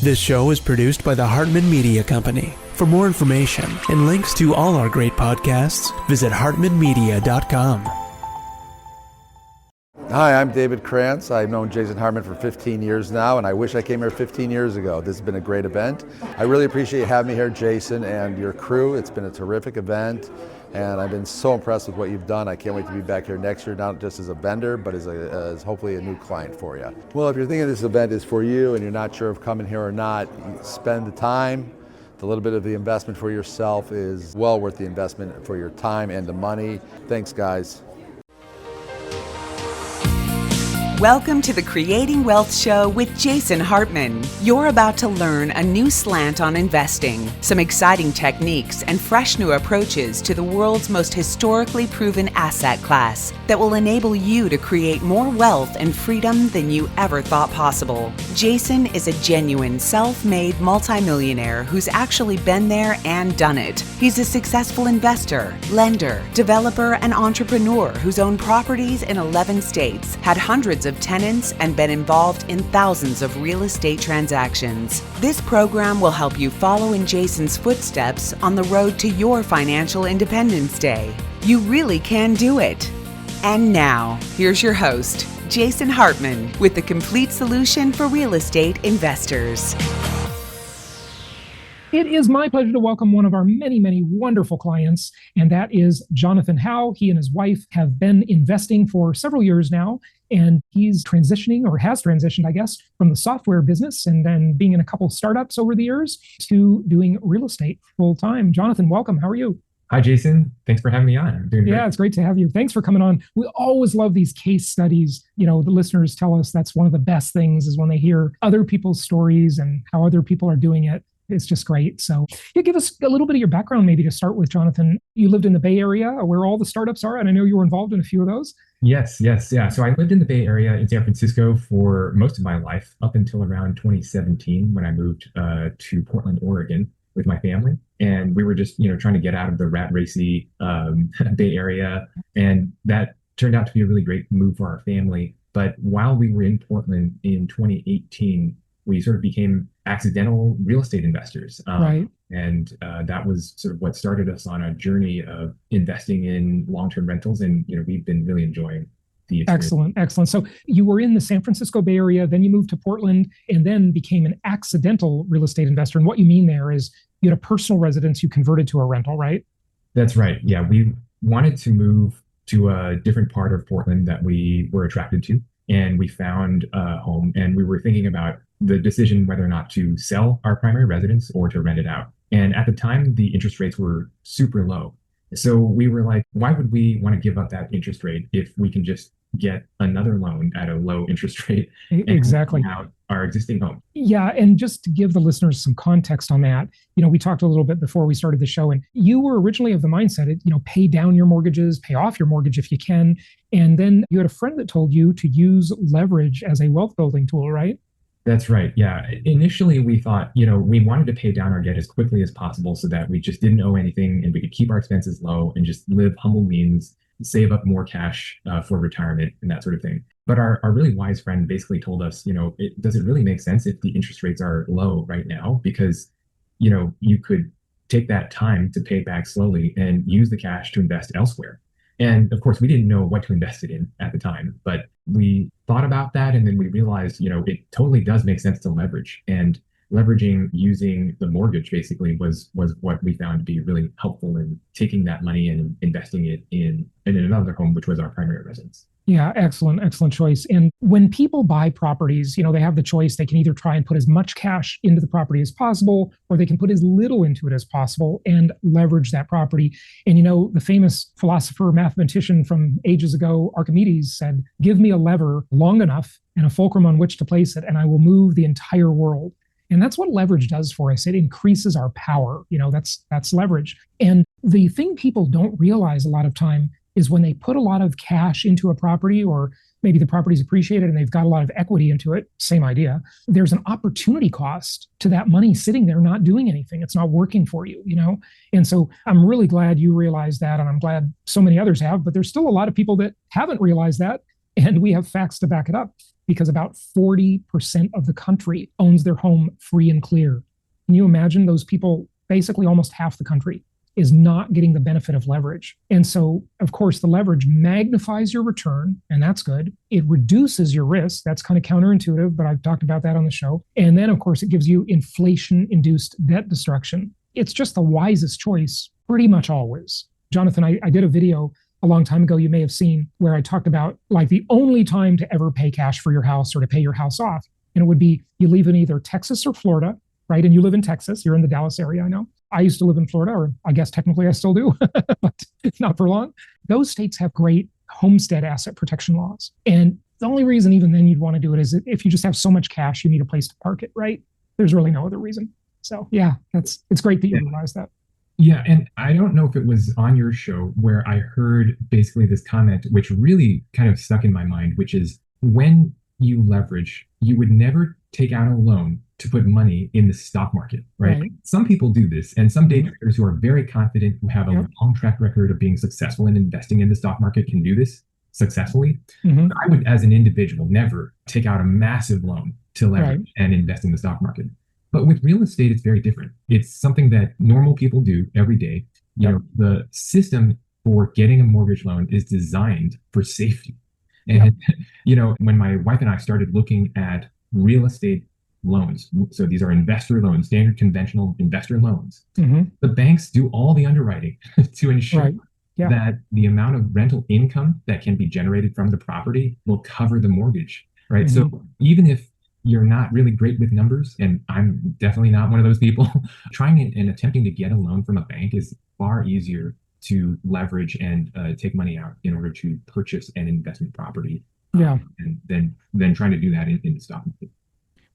This show is produced by the Hartman Media Company. For more information and links to all our great podcasts, visit hartmanmedia.com. Hi, I'm David Krantz. I've known Jason Hartman for 15 years now, and I wish I came here 15 years ago. This has been a great event. I really appreciate having me here, Jason, and your crew. It's been a terrific event, and I've been so impressed with what you've done. I can't wait to be back here next year, not just as a vendor, but as hopefully a new client for you. Well, if you're thinking this event is for you and you're not sure of coming here or not, spend the time. A little bit of the investment for yourself is well worth the investment for your time and the money. Thanks, guys. Welcome to the Creating Wealth Show with Jason Hartman. You're about to learn a new slant on investing, some exciting techniques, and fresh new approaches to the world's most historically proven asset class that will enable you to create more wealth and freedom than you ever thought possible. Jason is a genuine self-made multimillionaire who's actually been there and done it. He's a successful investor, lender, developer, and entrepreneur who's owned properties in 11 states, had hundreds of tenants, and been involved in thousands of real estate transactions. This program will help you follow in Jason's footsteps on the road to your financial independence day. You really can do it. And now, here's your host, Jason Hartman, with the complete solution for real estate investors. It is my pleasure to welcome one of our many, many wonderful clients, and that is Jonathan Hau. He and his wife have been investing for several years now, and he's transitioning, or has transitioned, I guess, from the software business and then being in a couple startups over the years to doing real estate full time. Jonathan, welcome. How are you? Hi, Jason. Thanks for having me on. I'm doing great. Yeah, it's great to have you. Thanks for coming on. We always love these case studies. You know, the listeners tell us that's one of the best things is when they hear other people's stories and how other people are doing it. It's just great. So you give us a little bit of your background maybe to start with, Jonathan. You lived in the Bay Area where all the startups are, and I know you were involved in a few of those. Yes. Yeah. So I lived in the Bay Area in San Francisco for most of my life up until around 2017 when I moved to Portland, Oregon with my family. And we were just, trying to get out of the rat racy Bay Area. And that turned out to be a really great move for our family. But while we were in Portland in 2018, we sort of became accidental real estate investors. Right. And that was sort of what started us on a journey of investing in long-term rentals. And, we've been really enjoying the experience. Excellent. So you were in the San Francisco Bay Area, then you moved to Portland and then became an accidental real estate investor. And what you mean there is you had a personal residence you converted to a rental, right? That's right. Yeah. We wanted to move to a different part of Portland that we were attracted to. And we found a home, and we were thinking about the decision whether or not to sell our primary residence or to rent it out. And at the time, the interest rates were super low. So we were like, why would we want to give up that interest rate if we can just get another loan at a low interest rate and exactly out our existing home? Yeah. And just to give the listeners some context on that, we talked a little bit before we started the show, and you were originally of the mindset, pay down your mortgages, pay off your mortgage if you can. And then you had a friend that told you to use leverage as a wealth building tool, right? That's right. Yeah. Initially, we thought, we wanted to pay down our debt as quickly as possible so that we just didn't owe anything and we could keep our expenses low and just live humble means, save up more cash for retirement and that sort of thing. But our really wise friend basically told us, does it really make sense if the interest rates are low right now? Because, you could take that time to pay it back slowly and use the cash to invest elsewhere. And of course, we didn't know what to invest it in at the time, but we thought about that. And then we realized, it totally does make sense to leverage. And leveraging using the mortgage basically was what we found to be really helpful in taking that money and investing it in another home, which was our primary residence. Yeah, excellent choice. And when people buy properties, they have the choice. They can either try and put as much cash into the property as possible, or they can put as little into it as possible and leverage that property. And, the famous philosopher, mathematician from ages ago, Archimedes, said, give me a lever long enough and a fulcrum on which to place it, and I will move the entire world. And that's what leverage does for us. It increases our power. That's leverage. And the thing people don't realize a lot of time is when they put a lot of cash into a property, or maybe the property's appreciated and they've got a lot of equity into it, same idea, there's an opportunity cost to that money sitting there not doing anything. It's not working for you, And so I'm really glad you realized that, and I'm glad so many others have, but there's still a lot of people that haven't realized that, and we have facts to back it up. because about 40% of the country owns their home free and clear. Can you imagine those people? Basically almost half the country is not getting the benefit of leverage. And so, of course, the leverage magnifies your return, and that's good. It reduces your risk. That's kind of counterintuitive, but I've talked about that on the show. And then, of course, it gives you inflation-induced debt destruction. It's just the wisest choice pretty much always. Jonathan, I did a video a long time ago you may have seen where I talked about like the only time to ever pay cash for your house or to pay your house off. And it would be you live in either Texas or Florida, right? And you live in Texas, you're in the Dallas area, I know. I used to live in Florida, or I guess technically I still do, but not for long. Those states have great homestead asset protection laws. And the only reason even then you'd want to do it is if you just have so much cash, you need a place to park it, right? There's really no other reason. So yeah, it's great that you realize that. Yeah, and I don't know if it was on your show where I heard basically this comment, which really kind of stuck in my mind, which is when you leverage, you would never take out a loan to put money in the stock market, right? Some people do this, and some day traders who are very confident, who have a long track record of being successful in investing in the stock market can do this successfully. I would, as an individual, never take out a massive loan to leverage and invest in the stock market. But with real estate, it's very different. It's something that normal people do every day. You know, the system for getting a mortgage loan is designed for safety. And, you know, when my wife and I started looking at real estate loans, so these are investor loans, standard conventional investor loans, the banks do all the underwriting to ensure that the amount of rental income that can be generated from the property will cover the mortgage, right? So even if you're not really great with numbers, and I'm definitely not one of those people, trying and attempting to get a loan from a bank is far easier to leverage and take money out in order to purchase an investment property. And then trying to do that in the stock market.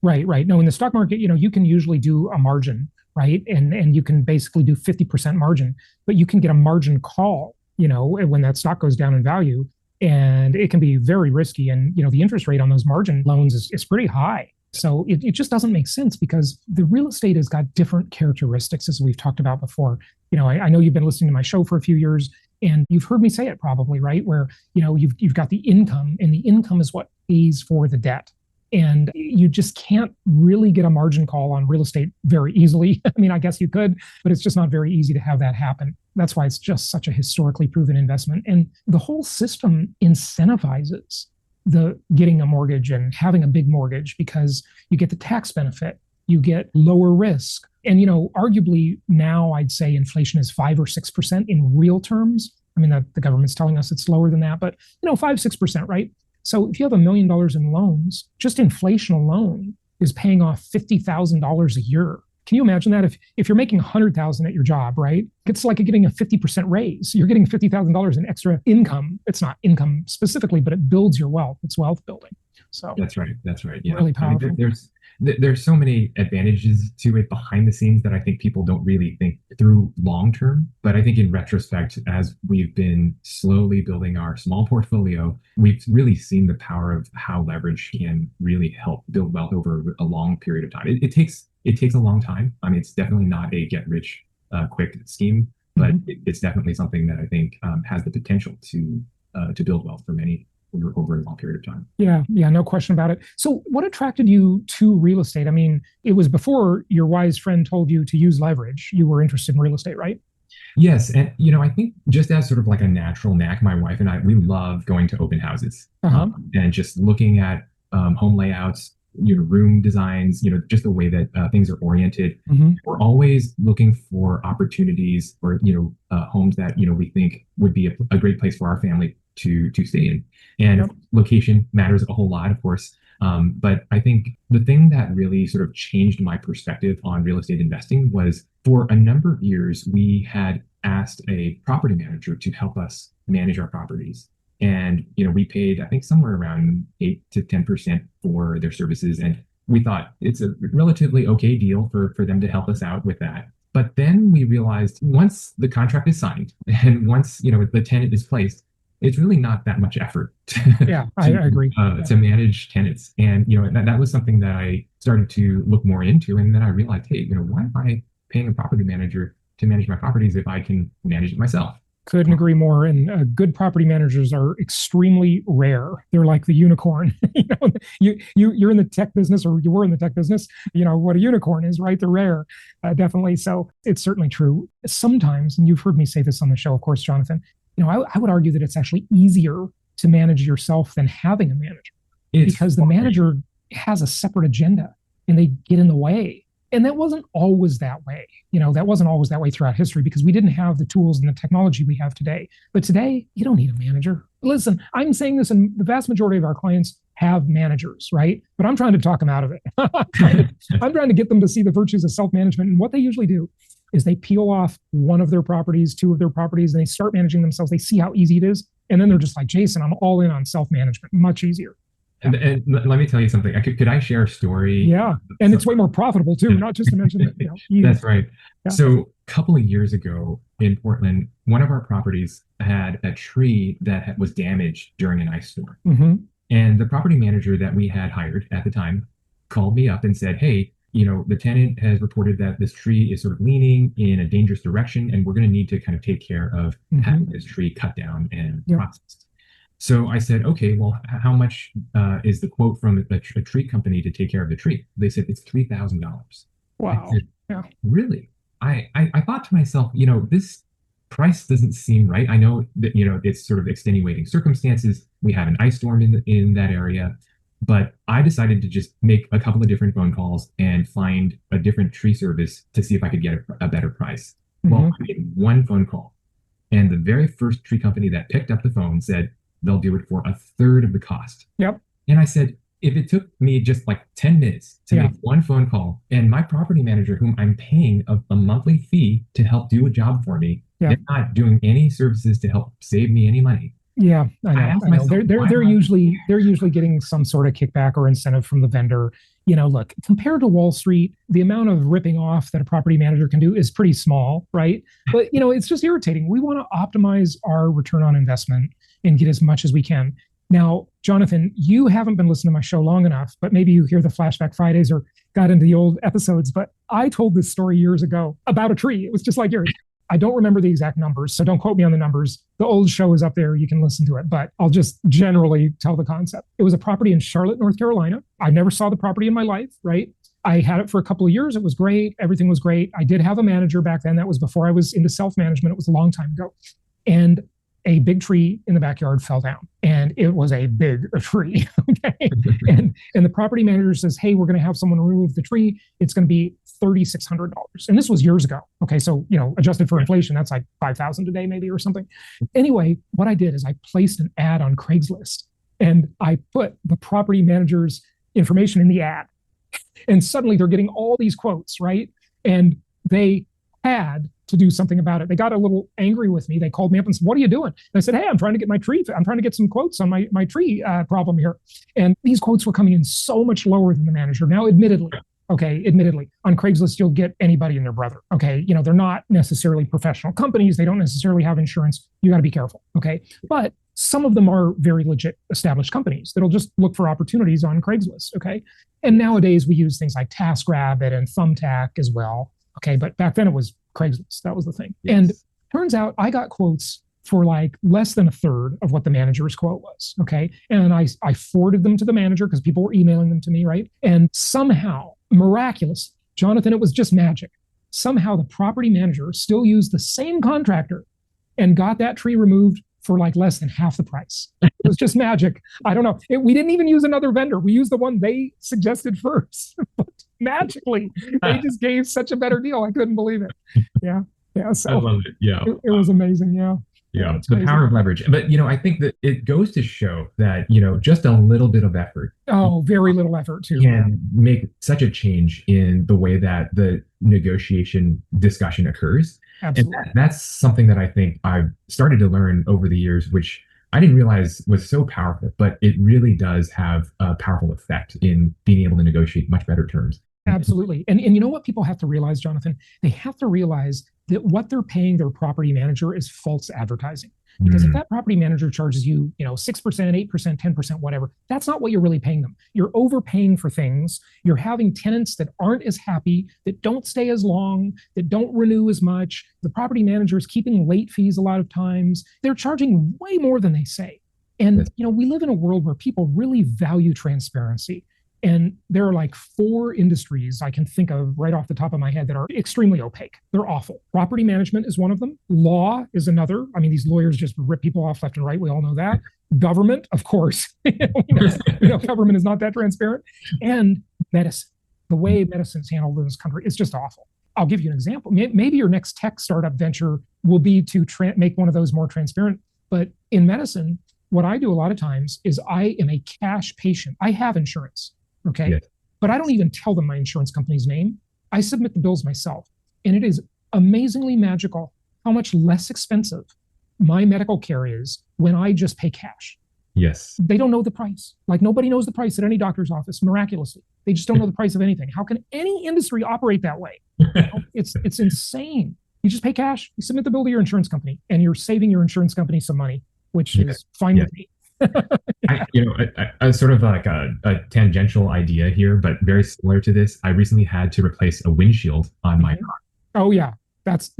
Right. No, in the stock market, you know, you can usually do a margin, right? And you can basically do 50% margin, but you can get a margin call, you know, when that stock goes down in value. And it can be very risky. And, you know, the interest rate on those margin loans is pretty high. So it just doesn't make sense because the real estate has got different characteristics, as we've talked about before. You know, I know you've been listening to my show for a few years and you've heard me say it probably, right? Where, you know, you've got the income, and the income is what pays for the debt. And you just can't really get a margin call on real estate very easily. I mean, I guess you could, but it's just not very easy to have that happen. That's why it's just such a historically proven investment. And the whole system incentivizes the getting a mortgage and having a big mortgage because you get the tax benefit, you get lower risk. And, you know, arguably now I'd say inflation is 5 or 6% in real terms. I mean, the government's telling us it's lower than that, but, you know, 5-6%, right? So if you have $1 million in loans, just inflation alone is paying off $50,000 a year. Can you imagine that? If you're making $100,000 at your job, right? It's like getting a 50% raise. You're getting $50,000 in extra income. It's not income specifically, but it builds your wealth. It's wealth building. So that's right. Yeah. Really powerful. I mean, there's so many advantages to it behind the scenes that I think people don't really think through long term. But I think in retrospect, as we've been slowly building our small portfolio, we've really seen the power of how leverage can really help build wealth over a long period of time. It takes a long time. I mean, it's definitely not a get rich quick scheme, but it's definitely something that I think has the potential to build wealth for many over a long period of time. Yeah, no question about it. So what attracted you to real estate? I mean, it was before your wise friend told you to use leverage. You were interested in real estate, right? Yes. And, you know, I think just as sort of like a natural knack, my wife and I, we love going to open houses and just looking at home layouts, you know, room designs, you know, just the way that things are oriented. We're always looking for opportunities or, you know, homes that, you know, we think would be a great place for our family to stay in. And location matters a whole lot, of course. But I think the thing that really sort of changed my perspective on real estate investing was for a number of years, we had asked a property manager to help us manage our properties. And, you know, we paid, I think, somewhere around 8 to 10% for their services. And we thought it's a relatively okay deal for them to help us out with that. But then we realized once the contract is signed and once, you know, the tenant is placed, it's really not that much effort I agree. To manage tenants. And, you know, that was something that I started to look more into. And then I realized, hey, you know, why am I paying a property manager to manage my properties if I can manage it myself? Couldn't agree more. And good property managers are extremely rare. They're like the unicorn. You're in the tech business, or you were in the tech business. You know what a unicorn is, right? They're rare, definitely. So it's certainly true. Sometimes, and you've heard me say this on the show, of course, Jonathan. I would argue that it's actually easier to manage yourself than having a manager, because the manager has a separate agenda and they get in the way. And that wasn't always that way. That wasn't always that way throughout history, because we didn't have the tools and the technology we have today. But today, you don't need a manager. Listen, I'm saying this, and the vast majority of our clients have managers, right? But I'm trying to talk them out of it. I'm trying to get them to see the virtues of self-management. And what they usually do is they peel off one of their properties, two of their properties, and they start managing themselves. They see how easy it is. And then they're just like, Jason, I'm all in on self-management. Much easier. And let me tell you something. Could I share a story? Yeah, and it's way more profitable too. Not just to mention that. That's right. Yeah. So a couple of years ago in Portland, one of our properties had a tree that was damaged during an ice storm. Mm-hmm. And the property manager that we had hired at the time called me up and said, "Hey, the tenant has reported that this tree is sort of leaning in a dangerous direction, and we're going to need to kind of take care of having this tree cut down and processed." So I said, okay, well, how much is the quote from a tree company to take care of the tree? They said it's $3,000. Wow. Yeah. Really? I thought to myself, this price doesn't seem right. I know that, it's sort of extenuating circumstances. We had an ice storm in that area, but I decided to just make a couple of different phone calls and find a different tree service to see if I could get a better price. Well, I made one phone call, and the very first tree company that picked up the phone said, they'll do it for a third of the cost. Yep. And I said, if it took me just like 10 minutes to make one phone call, and my property manager, whom I'm paying a monthly fee to help do a job for me, they're not doing any services to help save me any money. Yeah, I know. Myself, they're usually getting some sort of kickback or incentive from the vendor. Look, compared to Wall Street, the amount of ripping off that a property manager can do is pretty small, right? But it's just irritating. We want to optimize our return on investment and get as much as we can. Now, Jonathan, you haven't been listening to my show long enough, but maybe you hear the Flashback Fridays or got into the old episodes. But I told this story years ago about a tree. It was just like yours. I don't remember the exact numbers, so don't quote me on the numbers. The old show is up there. You can listen to it, but I'll just generally tell the concept. It was a property in Charlotte, North Carolina. I never saw the property in my life, right? I had it for a couple of years. It was great. Everything was great. I did have a manager back then. That was before I was into self-management. It was a long time ago. And a big tree in the backyard fell down, and it was a big tree. Okay. and the property manager says, hey, we're going to have someone remove the tree. It's going to be $3,600. And this was years ago. Okay. So, adjusted for inflation, that's like $5,000 today, maybe, or something. Anyway, what I did is I placed an ad on Craigslist, and I put the property manager's information in the ad. And suddenly they're getting all these quotes, right? And they had to do something about it. They got a little angry with me. They called me up and said, what are you doing? And I said, hey, I'm trying to get my tree. I'm trying to get some quotes on my tree problem here. And these quotes were coming in so much lower than the manager. Now, admittedly, on Craigslist, you'll get anybody and their brother. Okay. They're not necessarily professional companies. They don't necessarily have insurance. You got to be careful. Okay. But some of them are very legit established companies that'll just look for opportunities on Craigslist. Okay. And nowadays we use things like TaskRabbit and Thumbtack as well. Okay. But back then it was Craigslist. That was the thing. Yes. And turns out I got quotes for like less than a third of what the manager's quote was. Okay. And I forwarded them to the manager because people were emailing them to me. Right. And somehow, miraculously, Jonathan, it was just magic. Somehow the property manager still used the same contractor and got that tree removed for like less than half the price. It was just magic. I don't know. We didn't even use another vendor. We used the one they suggested first. But magically, they just gave such a better deal. I couldn't believe it. Yeah. So I love it. Yeah. It was amazing. Yeah. Yeah, it's the power of leverage. But, I think that it goes to show that, just a little bit of effort. Oh, very little effort too. Can make such a change in the way that the negotiation discussion occurs. Absolutely. And that's something that I think I've started to learn over the years, which I didn't realize was so powerful, but it really does have a powerful effect in being able to negotiate much better terms. Absolutely. And you know what people have to realize, Jonathan? They have to realize that what they're paying their property manager is false advertising. Because if that property manager charges you, 6%, 8%, 10%, whatever, that's not what you're really paying them. You're overpaying for things. You're having tenants that aren't as happy, that don't stay as long, that don't renew as much. The property manager is keeping late fees a lot of times. They're charging way more than they say. And, we live in a world where people really value transparency. And there are like 4 industries I can think of right off the top of my head that are extremely opaque. They're awful. Property management is one of them. Law is another. I mean, these lawyers just rip people off left and right. We all know that. Government, of course. Government is not that transparent. And medicine. The way medicine is handled in this country is just awful. I'll give you an example. Maybe your next tech startup venture will be to make one of those more transparent. But in medicine, what I do a lot of times is I am a cash patient. I have insurance. Okay. Yes. But I don't even tell them my insurance company's name. I submit the bills myself. And it is amazingly magical how much less expensive my medical care is when I just pay cash. Yes. They don't know the price. Like nobody knows the price at any doctor's office, miraculously. They just don't know the price of anything. How can any industry operate that way? It's insane. You just pay cash, you submit the bill to your insurance company, and you're saving your insurance company some money, which is fine with me. I sort of like a tangential idea here, but very similar to this. I recently had to replace a windshield on my car. Oh yeah, that's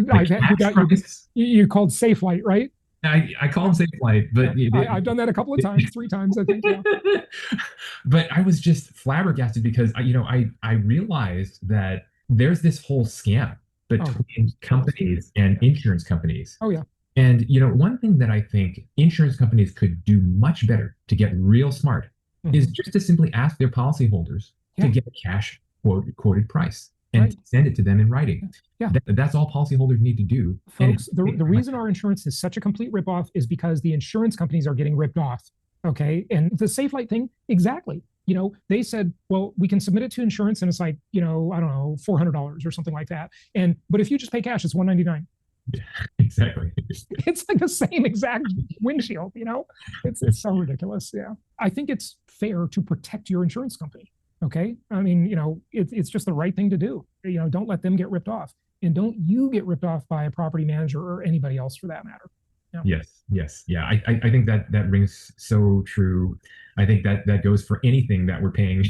you called Safe Light, right? I call them Safe Light, but I've done that a couple of times, 3 times, I think. Yeah. But I was just flabbergasted because I realized that there's this whole scam between companies and insurance companies. Oh yeah. And, one thing that I think insurance companies could do much better to get real smart is just to simply ask their policyholders to get a cash quoted price and send it to them in writing. Yeah. That's all policyholders need to do. Folks, the reason our insurance is such a complete ripoff is because the insurance companies are getting ripped off. Okay. And the Safe Light thing, exactly. They said, well, we can submit it to insurance and it's like, I don't know, $400 or something like that. But if you just pay cash, it's $199. Yeah, exactly. It's like the same exact windshield, it's so ridiculous. Yeah. I think it's fair to protect your insurance company. Okay. I mean, it's just the right thing to do. Don't let them get ripped off, and don't you get ripped off by a property manager or anybody else for that matter. Yeah. Yes. Yeah. I think that rings so true. I think that goes for anything that we're paying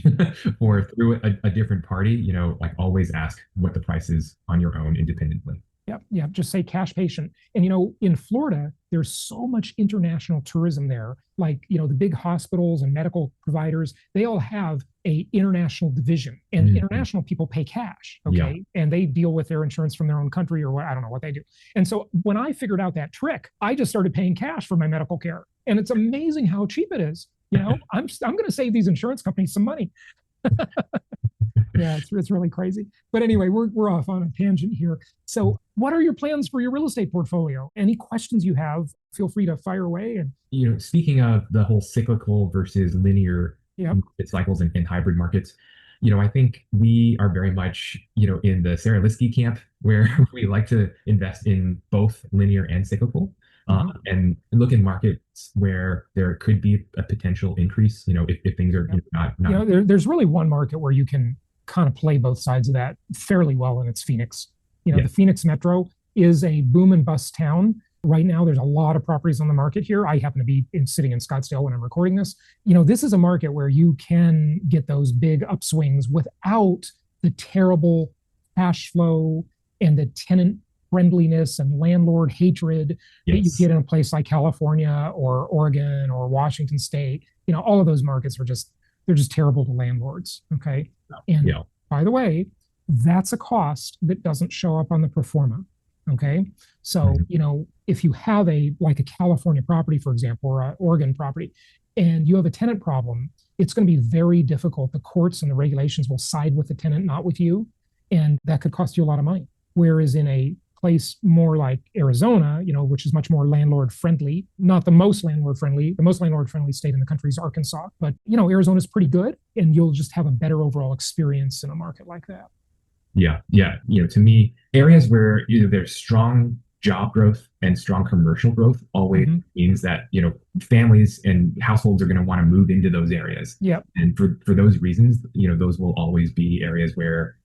for through a different party, like always ask what the price is on your own independently. Yeah. Just say cash patient. And, in Florida, there's so much international tourism there. Like, the big hospitals and medical providers, they all have a international division, and international people pay cash. Okay. Yeah. And they deal with their insurance from their own country or what, I don't know what they do. And so when I figured out that trick, I just started paying cash for my medical care. And it's amazing how cheap it is. I'm going to save these insurance companies some money. Yeah, it's really crazy. But anyway, we're off on a tangent here. So what are your plans for your real estate portfolio? Any questions you have, feel free to fire away. And speaking of the whole cyclical versus linear market cycles and hybrid markets, I think we are very much, in the Sarah Liskey camp, where we like to invest in both linear and cyclical. And look in markets where there could be a potential increase, if things are not. There's really one market where you can kind of play both sides of that fairly well, and it's Phoenix. The Phoenix metro is a boom and bust town. Right now, there's a lot of properties on the market here. I happen to be sitting in Scottsdale when I'm recording this. This is a market where you can get those big upswings without the terrible cash flow and the tenant friendliness and landlord hatred that you get in a place like California or Oregon or Washington State. All of those markets they're just terrible to landlords. Okay. And by the way, that's a cost that doesn't show up on the pro forma. Okay. So, if you have a California property, for example, or an Oregon property, and you have a tenant problem, it's going to be very difficult. The courts and the regulations will side with the tenant, not with you. And that could cost you a lot of money. Whereas in a place more like Arizona, which is much more landlord friendly, not the most landlord friendly. The most landlord friendly state in the country is Arkansas, but Arizona's pretty good, and you'll just have a better overall experience in a market like that. Yeah. To me, areas where there's strong job growth and strong commercial growth always means that families and households are going to want to move into those areas. Yeah. And for those reasons, those will always be areas where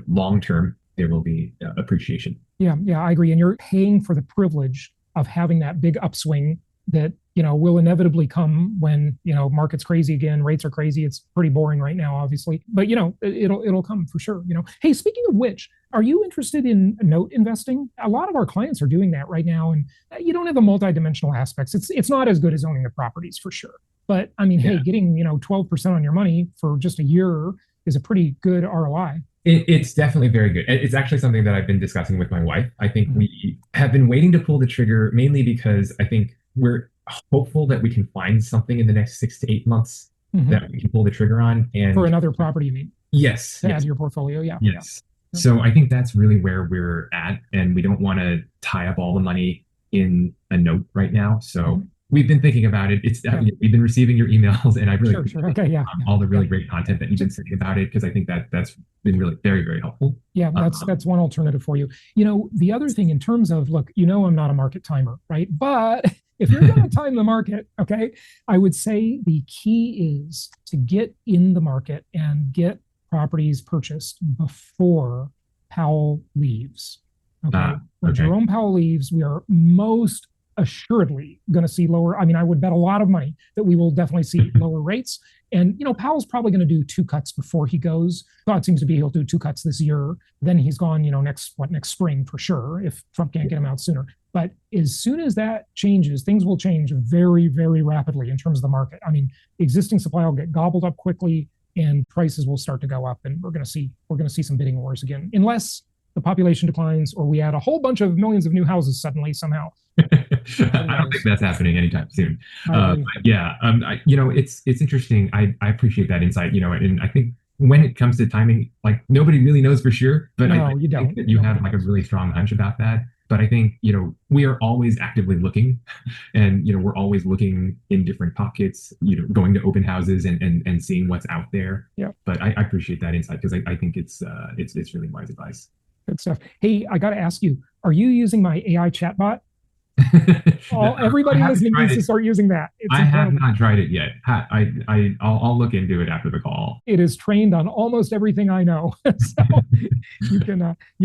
long term there will be appreciation. Yeah, I agree. And you're paying for the privilege of having that big upswing that, will inevitably come when, market's crazy again, rates are crazy. It's pretty boring right now, obviously, but it'll come for sure. Hey, speaking of which, are you interested in note investing? A lot of our clients are doing that right now, and you don't have the multidimensional aspects. It's not as good as owning the properties for sure. But I mean, hey, getting 12% on your money for just a year is a pretty good ROI. It's definitely very good. It's actually something that I've been discussing with my wife. I think we have been waiting to pull the trigger mainly because I think we're hopeful that we can find something in the next 6 to 8 months that we can pull the trigger on. And for another property, you mean? Yes. To add to your portfolio, yeah. Yes. Yeah. So I think that's really where we're at, and we don't want to tie up all the money in a note right now. So we've been thinking about it. We've been receiving your emails, and I really appreciate all the really great content that you've been saying about it, because I think that's been really very, very helpful. Yeah, that's one alternative for you. The other thing in terms of, look, I'm not a market timer, right? But if you're going to time the market, okay, I would say the key is to get in the market and get properties purchased before Powell leaves. Okay. When Jerome Powell leaves, we are most assuredly going to see lower. I mean, I would bet a lot of money that we will definitely see lower rates. And, Powell's probably going to do 2 cuts before he goes. Thought seems to be he'll do 2 cuts this year. Then he's gone, next spring for sure, if Trump can't get him out sooner. But as soon as that changes, things will change very, very rapidly in terms of the market. I mean, existing supply will get gobbled up quickly, and prices will start to go up, and we're going to see some bidding wars again, unless the population declines or we add a whole bunch of millions of new houses suddenly somehow. I don't think that's happening anytime soon. It's interesting. I appreciate that insight. And I think when it comes to timing, like, nobody really knows for sure. But I think that you have like a really strong hunch about that. But I think, we are always actively looking, and, we're always looking in different pockets, going to open houses and seeing what's out there. Yeah. But I appreciate that insight, because I think it's really wise advice. Good stuff. Hey, I got to ask you, are you using my AI chatbot? Everybody listening needs to start using that. I have not tried it yet. I'll look into it after the call. It is trained on almost everything I know. So you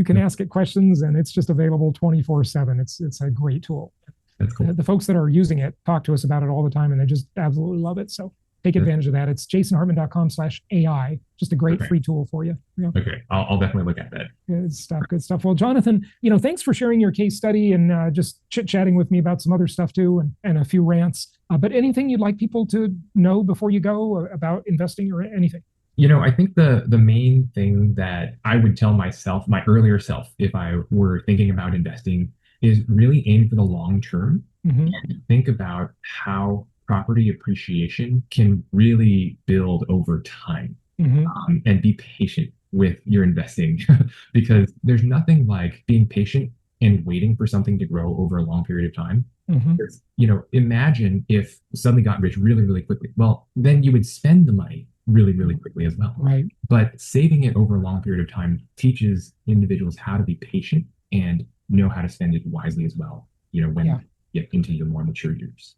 can ask it questions, and it's just available 24/7. It's a great tool. That's cool. The folks that are using it talk to us about it all the time, and they just absolutely love it. So take advantage of that. It's jasonhartman.com/AI. Just a great free tool for you. Okay. I'll definitely look at that. Good stuff. Good stuff. Well, Jonathan, thanks for sharing your case study and just chit-chatting with me about some other stuff too, and a few rants. But anything you'd like people to know before you go about investing or anything? I think the main thing that I would tell myself, my earlier self, if I were thinking about investing, is really aim for the long term and think about how property appreciation can really build over time, and be patient with your investing, because there's nothing like being patient and waiting for something to grow over a long period of time. Imagine if suddenly got rich really, really quickly. Well, then you would spend the money really, really quickly as well. Right. But saving it over a long period of time teaches individuals how to be patient and know how to spend it wisely as well, when you get into your more mature years.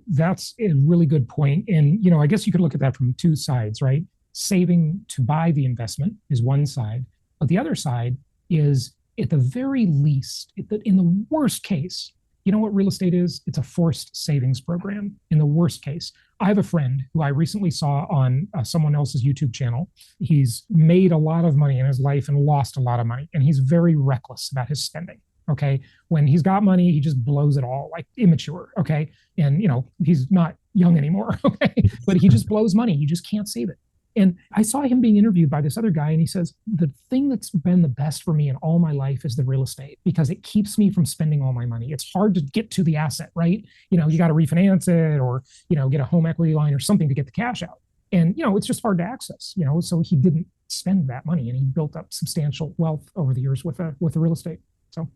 That's a really good point. And, I guess you could look at that from 2 sides, right? Saving to buy the investment is one side, but the other side is, at the very least, in the worst case, you know what real estate is? It's a forced savings program. In the worst case, I have a friend who I recently saw on someone else's YouTube channel. He's made a lot of money in his life and lost a lot of money, and he's very reckless about his spending. Okay. When he's got money, he just blows it all, like immature. Okay. And, he's not young anymore. Okay. But he just blows money. You just can't save it. And I saw him being interviewed by this other guy, and he says, the thing that's been the best for me in all my life is the real estate, because it keeps me from spending all my money. It's hard to get to the asset, right? You got to refinance it, or, get a home equity line or something to get the cash out. And, it's just hard to access, so he didn't spend that money, and he built up substantial wealth over the years with the real estate. So.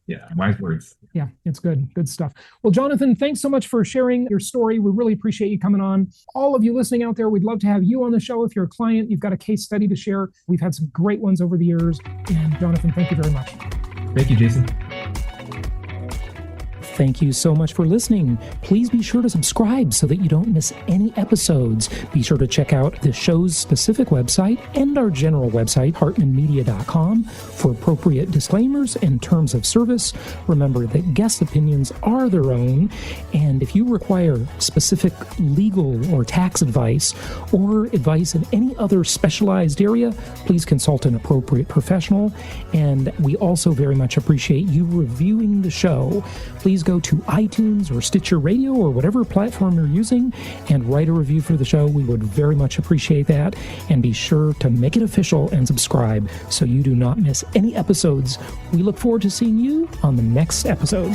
Yeah, wise words. Yeah, it's good. Good stuff. Well, Jonathan, thanks so much for sharing your story. We really appreciate you coming on. All of you listening out there, we'd love to have you on the show. If you're a client, you've got a case study to share. We've had some great ones over the years. And Jonathan, thank you very much. Thank you, Jason. Thank you so much for listening. Please be sure to subscribe so that you don't miss any episodes. Be sure to check out the show's specific website and our general website, hartmanmedia.com, for appropriate disclaimers and terms of service. Remember that guest opinions are their own, and if you require specific legal or tax advice or advice in any other specialized area, please consult an appropriate professional. And we also very much appreciate you reviewing the show. Please go to iTunes or Stitcher Radio or whatever platform you're using and write a review for the show. We would very much appreciate that. And be sure to make it official and subscribe so you do not miss any episodes. We look forward to seeing you on the next episode.